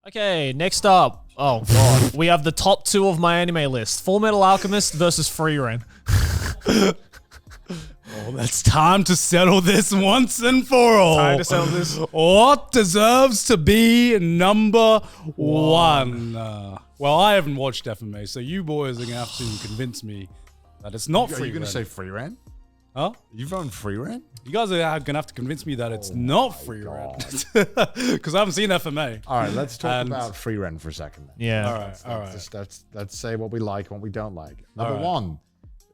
Okay, next up. Oh god, we have the top 2 of my anime list: Fullmetal Alchemist versus Frieren. Oh, that's time to settle this once and for all. Time to settle this. What deserves to be number one? Well, I haven't watched FMA, so you boys are gonna have to convince me that it's not Frieren. Are you gonna say Frieren? Huh? You've owned Frieren? You guys are gonna have to convince me that it's not Frieren, because I haven't seen FMA. All right, let's talk about Frieren for a second. Then. Yeah. All right. Let's say what we like and what we don't like. Number one,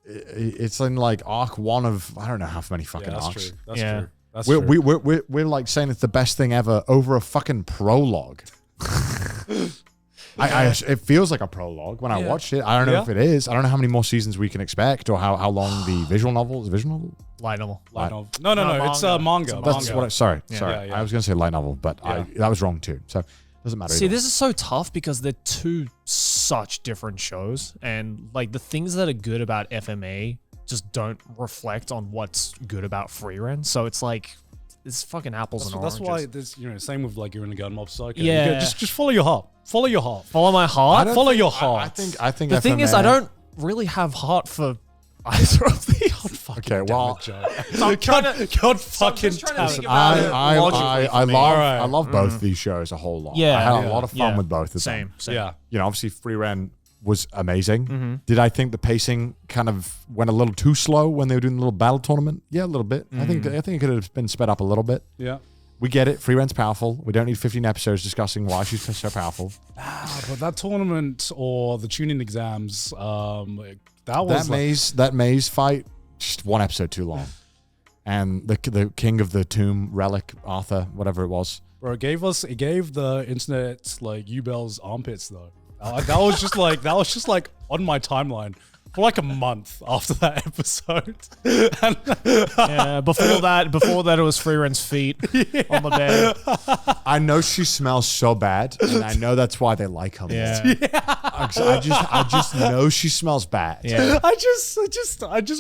it's in like arc 1 of I don't know how many fucking that's arcs. True. That's true. That's true. We're like saying it's the best thing ever over a fucking prologue. It feels like a prologue when I watched it. I don't know if it is. I don't know how many more seasons we can expect or how long the visual novel is. Visual novel? Light novel. No. It's a manga. That's manga. what. Sorry. Yeah. I was gonna say light novel, but that was wrong too. So it doesn't matter. See, this is so tough because they're 2 such different shows, and like the things that are good about FMA just don't reflect on what's good about Frieren. So it's like it's fucking apples and oranges. That's why there's same with like you're in a gun mob psycho. Yeah. Just follow your heart. Follow your heart. Follow my heart. Follow your heart. I think The thing is, I don't really have heart for either of these. Okay, well, God fucking think I love both these shows a whole lot. Yeah. I had a lot of fun with both of them. Same. Yeah. You know, obviously Frieren was amazing. Did I think the pacing kind of went a little too slow when they were doing the little battle tournament? Yeah, a little bit. I think it could have been sped up a little bit. Yeah. We get it. Freeren's powerful. We don't need 15 episodes discussing why she's so powerful. But that tournament or the tuning exams, that maze fight, just 1 episode too long. And the king of the tomb relic, Arthur, whatever it was. Bro, it gave the internet like Ubel's armpits though. That was just like on my timeline for like a month after that episode. Yeah, before that it was Freeren's feet on the bed. I know she smells so bad, and I know that's why they like her. Yeah. I just know she smells bad. Yeah. I just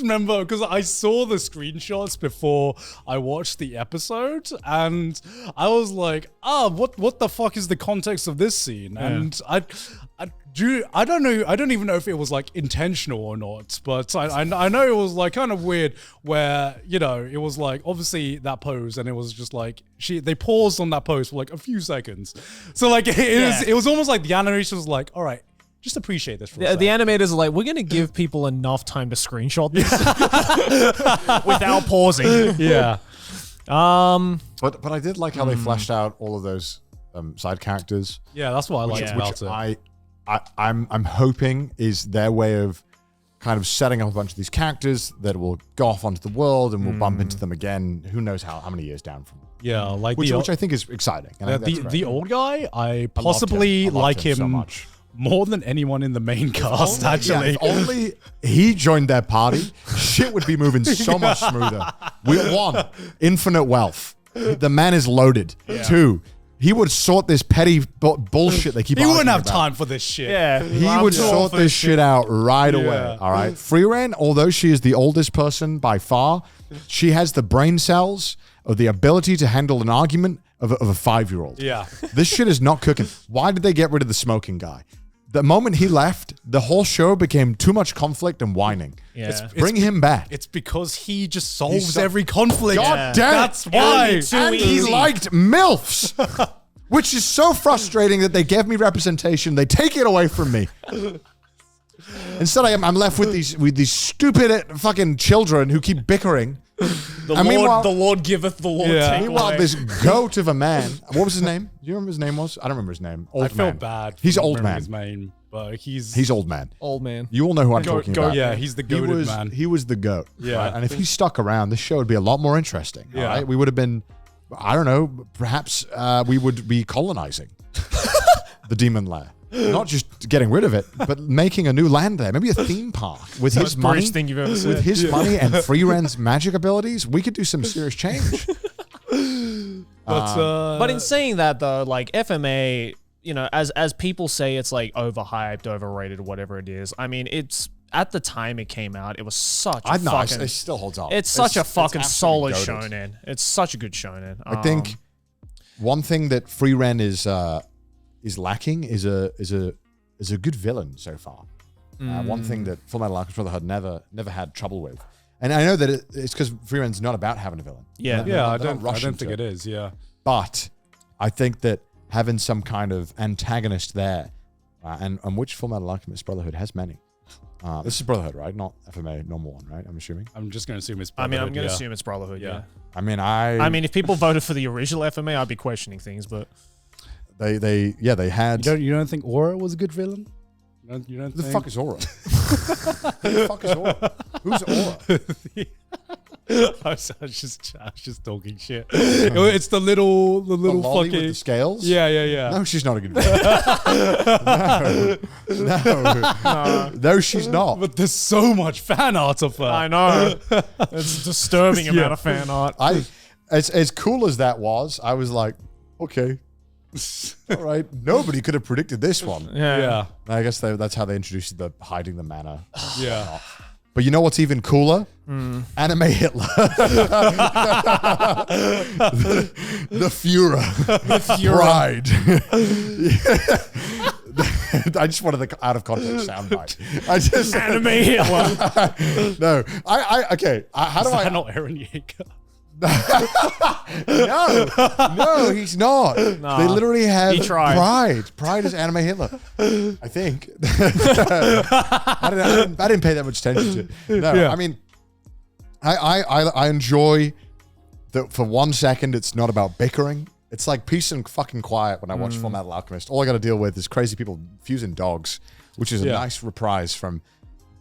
remember because I saw the screenshots before I watched the episode, and I was like, what the fuck is the context of this scene? And I don't know. I don't even know if it was like intentional or not, but I know it was like kind of weird where, it was like obviously that pose and it was just like they paused on that pose for like a few seconds. So like it was almost like the animation was like, all right, just appreciate this for a second. The animators are like, we're going to give people enough time to screenshot this without pausing. Yeah. But I did like how they fleshed out all of those side characters. Yeah, that's what I liked about it. I'm hoping is their way of kind of setting up a bunch of these characters that will go off onto the world and we'll bump into them again. Who knows how many years down from? Yeah, like which I think is exciting. And the old guy, I possibly like him so much. More than anyone in the main cast. Actually, if only he joined their party, shit would be moving so much smoother. One, infinite wealth. The man is loaded. Yeah. 2. He would sort this petty bullshit they keep. He wouldn't have about. time for this shit. Yeah, he would sort this shit out right away. All right, Frieren, although she is the oldest person by far, she has the brain cells of the ability to handle an argument of a 5-year-old. Yeah, this shit is not cooking. Why did they get rid of the smoking guy? The moment he left, the whole show became too much conflict and whining. Yeah. Bring him back. It's because he just solves every conflict. God damn it. That's why. And he liked MILFs, which is so frustrating that they gave me representation. They take it away from me. Instead, I'm left with these stupid fucking children who keep bickering. The Lord giveth, the Lord taketh. Meanwhile, this goat of a man. What was his name? Do you remember his name was? I don't remember his name. I feel bad. He's old man. His name, but he's old man. Old man. You all know who I'm talking about. Yeah, he's the goated man. He was the goat. Yeah, right? And if he stuck around, this show would be a lot more interesting. Yeah, right? We would have been. I don't know. Perhaps we would be colonizing the demon lair. Not just getting rid of it, but making a new land there. Maybe a theme park with his money. Thing you've ever said. With his money and Freeren's magic abilities, we could do some serious change. But in saying that though, like FMA, as people say, it's like overhyped, overrated, whatever it is. I mean, it's at the time it came out, it was such a fucking. It still holds up. It's such a fucking solid shonen. It's such a good shonen. I think one thing that Frieren is lacking is a good villain so far. One thing that Fullmetal Alchemist Brotherhood never had trouble with, and I know that it's because Frieren's not about having a villain. I don't think it is. Yeah, but I think that having some kind of antagonist there, and which Fullmetal Alchemist Brotherhood has many. This is Brotherhood, right? Not FMA normal one, right? I'm assuming. I'm just going to assume it's I Brotherhood. mean, I'm going to assume it's Brotherhood. Yeah. I mean, I mean, if people voted for the original FMA, I'd be questioning things, but they had. You don't think Aura was a good villain? You don't the think? fuck is Aura? Who the fuck is Aura? Who's Aura? I was just talking shit. It's the little The lolly fucking with the scales? Yeah. No, she's not a good villain. No, she's not. But there's so much fan art of her. I know. It's a disturbing amount of fan art. As cool as that was, I was like, okay, all right. Nobody could have predicted this one. Yeah. I guess that's how they introduced the hiding the mana. Yeah. But you know what's even cooler? Anime Hitler. the Führer. Pride. I just wanted the out of context soundbite. Anime Hitler. No. Okay. How do I not Aaron Yeager? No, he's not. Nah, they literally have he tried. Pride. Pride is Anime Hitler. I think. I didn't pay that much attention to it. No, Yeah. I mean, I enjoy that for 1 second it's not about bickering. It's like peace and fucking quiet when I watch Fullmetal Alchemist. All I got to deal with is crazy people fusing dogs, which is a nice reprise from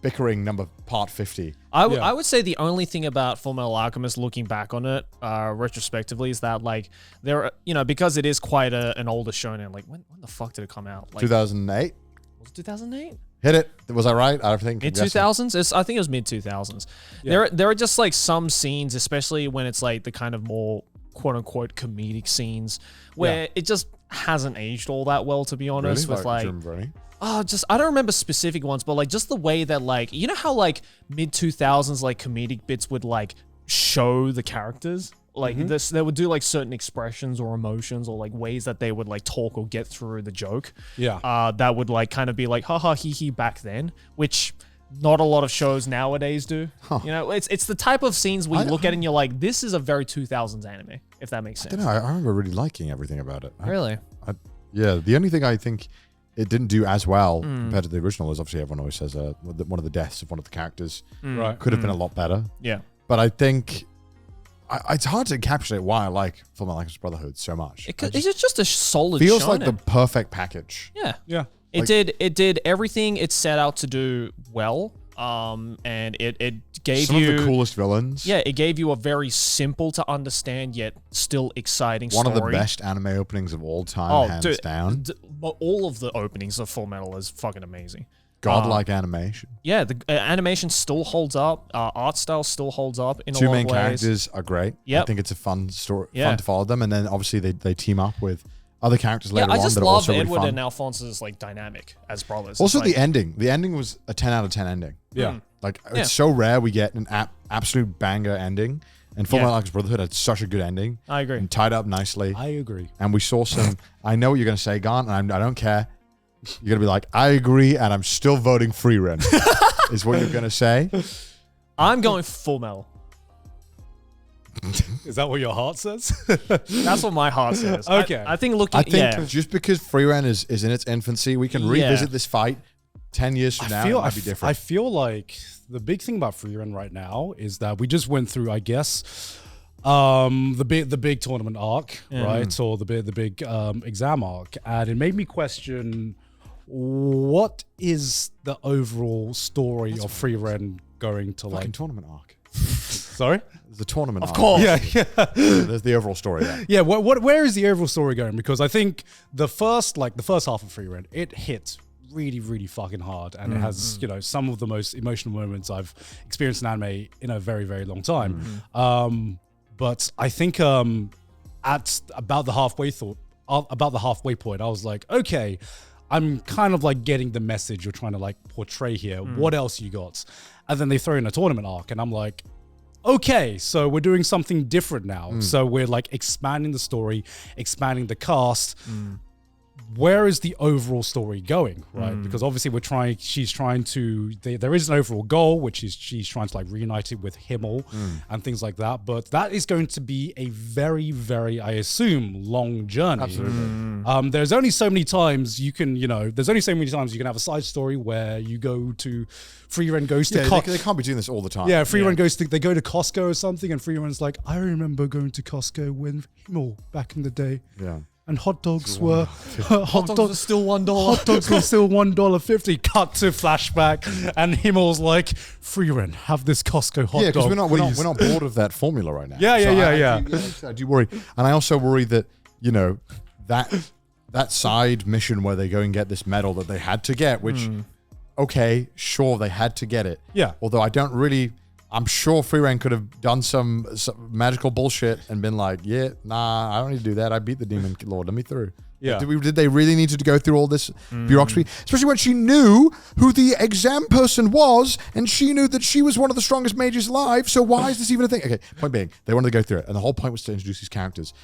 bickering part 50. I would say the only thing about Fullmetal Alchemist, looking back on it retrospectively, is that like there, because it is quite an older shonen. Like when the fuck did it come out? Like 2008. Was it 2008? Hit it. Was I right? I think Mid 2000s. I think it was mid 2000s. Yeah. There are just like some scenes, especially when it's like the kind of more quote unquote comedic scenes, where it just hasn't aged all that well, to be honest. Really? With like. I don't remember specific ones, but like just the way that like, you know how like mid 2000s like comedic bits would like show the characters, like this, they would do like certain expressions or emotions or like ways that they would like talk or get through the joke. Yeah. That would like kind of be like haha hee hee back then, which not a lot of shows nowadays do. It's the type of scenes we look at and you're like, this is a very 2000s anime, if that makes sense. I don't know. I remember really liking everything about it. Really? Yeah. The only thing I think it didn't do as well compared to the original is obviously everyone always says one of the deaths of one of the characters could have been a lot better. Yeah. But I think it's hard to encapsulate why I like Fullmetal Alchemist Brotherhood so much. It's just a solid feels shonen. like the perfect package. Yeah. Yeah. It did everything it set out to do well. And it gave some you of the coolest villains. Yeah, it gave you a very simple to understand yet still exciting One story. of the best anime openings of all time, hands down. All of the openings of Fullmetal is fucking amazing. Godlike animation. Yeah, the animation still holds up. Art style still holds up in a Two lot main of ways. characters are great. Yep. I think it's a fun story, Yeah. fun to follow them, and then obviously they team up with other characters later I on just that are love also really Edward fun. and Alphonse's like dynamic as brothers. Also, It's like, the ending. The ending was a 10 out of 10 ending. Yeah. Like, it's so rare we get an absolute banger ending. And Fullmetal Alchemist Brotherhood had such a good ending. I agree. And tied up nicely. I agree. And we saw some... I know what you're going to say, Gon, and I don't care. You're going to be like, I agree, and I'm still voting Frieren. Is what you're going to say. I'm going Fullmetal. Is that what your heart says? That's what my heart says. Okay. I think looking... I think just because Frieren is in its infancy, we can revisit this fight 10 years from now. It might be different. I feel like the big thing about Frieren right now is that we just went through, I guess, the big tournament arc, right? Or the big exam arc, and it made me question what is the overall story of Frieren going to Fucking like. tournament arc. Sorry. There's a tournament arc. Of course. Yeah. There's the overall story. Yeah. Yeah, where is the overall story going? Because I think the first half of Frieren, it hit really, really fucking hard, and it has some of the most emotional moments I've experienced in anime in a very, very long time. But I think at about the halfway point, I was like, okay, I'm kind of like getting the message you're trying to like portray here. What else you got? And then they throw in a tournament arc, and I'm like, okay, so we're doing something different now. So we're like expanding the story, expanding the cast. where is the overall story going, right? Because obviously she's trying to, there is an overall goal, which is she's trying to like reunite it with Himmel and things like that. But that is going to be a very, very, I assume, long journey. Absolutely. There's only so many times you can, there's only so many times you can have a side story where you go to, Frieren goes to they can't be doing this all the time. Yeah, Frieren they go to Costco or something, and Frieren's like, I remember going to Costco with Himmel back in the day. Yeah. And hot dogs were Hot dogs were still $1. Hot dogs were still $1.50. Cut to flashback, and Himmel's like, Frieren, have this Costco hot dog. Yeah, because we're please." not bored of that formula right now. Yeah. I do worry, and I also worry that that side mission where they go and get this medal that they had to get, which okay, sure, they had to get it. Yeah. Although I'm sure Frieren could have done some magical bullshit and been like, yeah, nah, I don't need to do that. I beat the demon lord. Let me through. Yeah. Did they really need to go through all this bureaucracy? Especially when she knew who the exam person was, and she knew that she was one of the strongest mages alive. So why is this even a thing? Okay, point being, they wanted to go through it. And the whole point was to introduce these characters.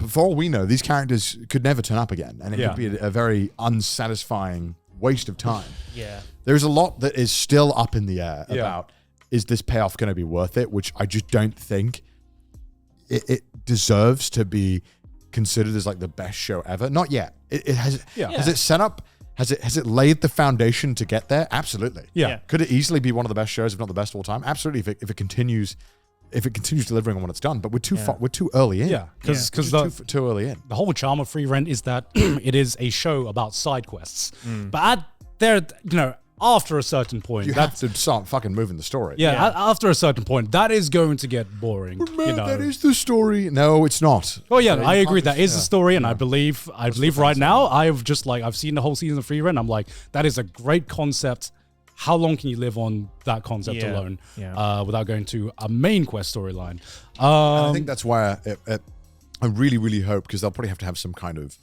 For all we know, these characters could never turn up again. And it could be a very unsatisfying waste of time. Yeah. There's a lot that is still up in the air about, is this payoff going to be worth it? Which I just don't think it deserves to be considered as like the best show ever. Not yet. Has it set up? Has it laid the foundation to get there? Absolutely. Yeah. Could it easily be one of the best shows, if not the best of all time? Absolutely. If it continues delivering on what it's done, but we're too early in. Yeah, because too early in. The whole charm of Frieren is that it is a show about side quests. But after a certain point, You have to start fucking moving the story. After a certain point, that is going to get boring. That is the story. No, it's not. Well, yeah, I agree. That is the story, and I believe right now, I've seen the whole season of Frieren. I'm like, that is a great concept. How long can you live on that concept alone without going to a main quest storyline? I think that's why I really, really hope, because they'll probably have to have some kind of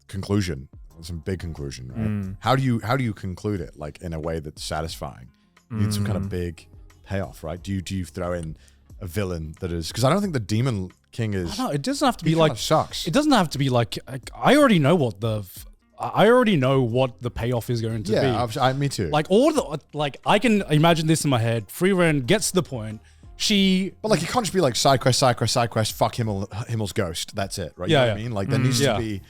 conclusion. Some big conclusion, right? How do you conclude it like in a way that's satisfying? You need some kind of big payoff, right? Do you throw in a villain that is, because I don't think the Demon King is. No, it doesn't have to be kind like of sucks. It doesn't have to be like I already know what the payoff is going to be. Yeah, me too. I can imagine this in my head. Frieren gets to the point. But like, it can't just be like side quest, fuck Himmel's ghost. That's it, right? You know what I mean? Like, there needs to be.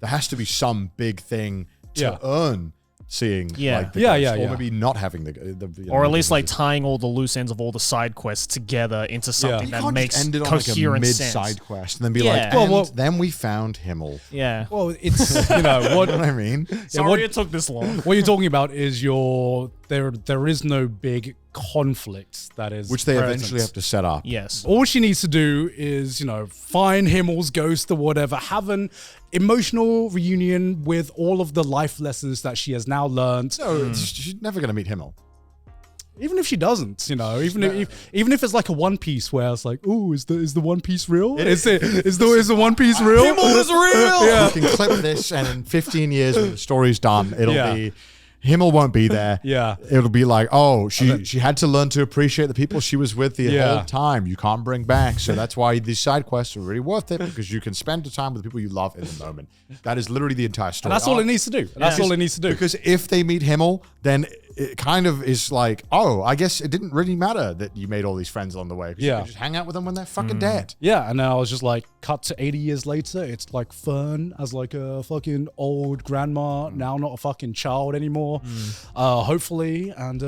There has to be some big thing to earn seeing like the ghost, or maybe not having the or at least like tying all the loose ends of all the side quests together into something that makes end it on coherent like a sense. mid-side quest and then be like, then we found Himmel. Yeah. Well, it's what You know what I mean? Sorry it took this long. What you're talking about is there is no big conflict that is which they present. eventually have to set up. Yes. All she needs to do is, find Himmel's ghost or whatever, have an emotional reunion with all of the life lessons that she has now learned. No, she's never going to meet Himmel. Even if she doesn't, even if it's like a One Piece where it's like, ooh, is the One Piece real? Is the One Piece real? Himmel is real. Yeah. You can clip this, and in 15 years when the story's done, it'll be Himmel won't be there. Yeah. It'll be like, oh, she had to learn to appreciate the people she was with the whole time. You can't bring back. So that's why these side quests are really worth it, because you can spend the time with the people you love in the moment. That is literally the entire story. And that's all it needs to do. That's all it needs to do. Because if they meet Himmel, then it kind of is like, oh, I guess it didn't really matter that you made all these friends along the way. You can just hang out with them when they're fucking dead. Yeah, and then I was just like, cut to 80 years later, it's like Fern as like a fucking old grandma, now not a fucking child anymore, hopefully, and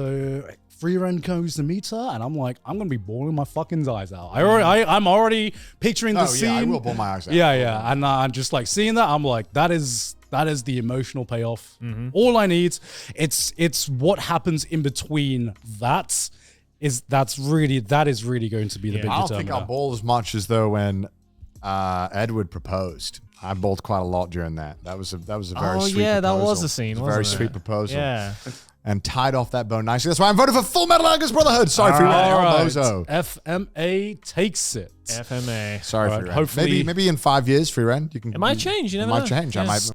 Frieren goes to meet her, and I'm like, I'm gonna be bawling my fucking eyes out. I'm already picturing the scene. Yeah, I will bawl my eyes out. Yeah, and I'm just like seeing that, I'm like, that is the emotional payoff. All I need, it's what happens in between that is really going to be the big determinant. I don't think I'll bawl as much as though when Edward proposed. I bawled quite a lot during that. That was a very sweet proposal. That was a scene. It was a very sweet proposal. Yeah. And tied off that bow nicely. That's why I'm voting for Fullmetal Alchemist Brotherhood. Sorry, Frieren. Bozo. FMA takes it. FMA. Sorry, All right, Frieren. hopefully- Maybe in 5 years, Frieren, you can. It might change. You never know. It might change. I might.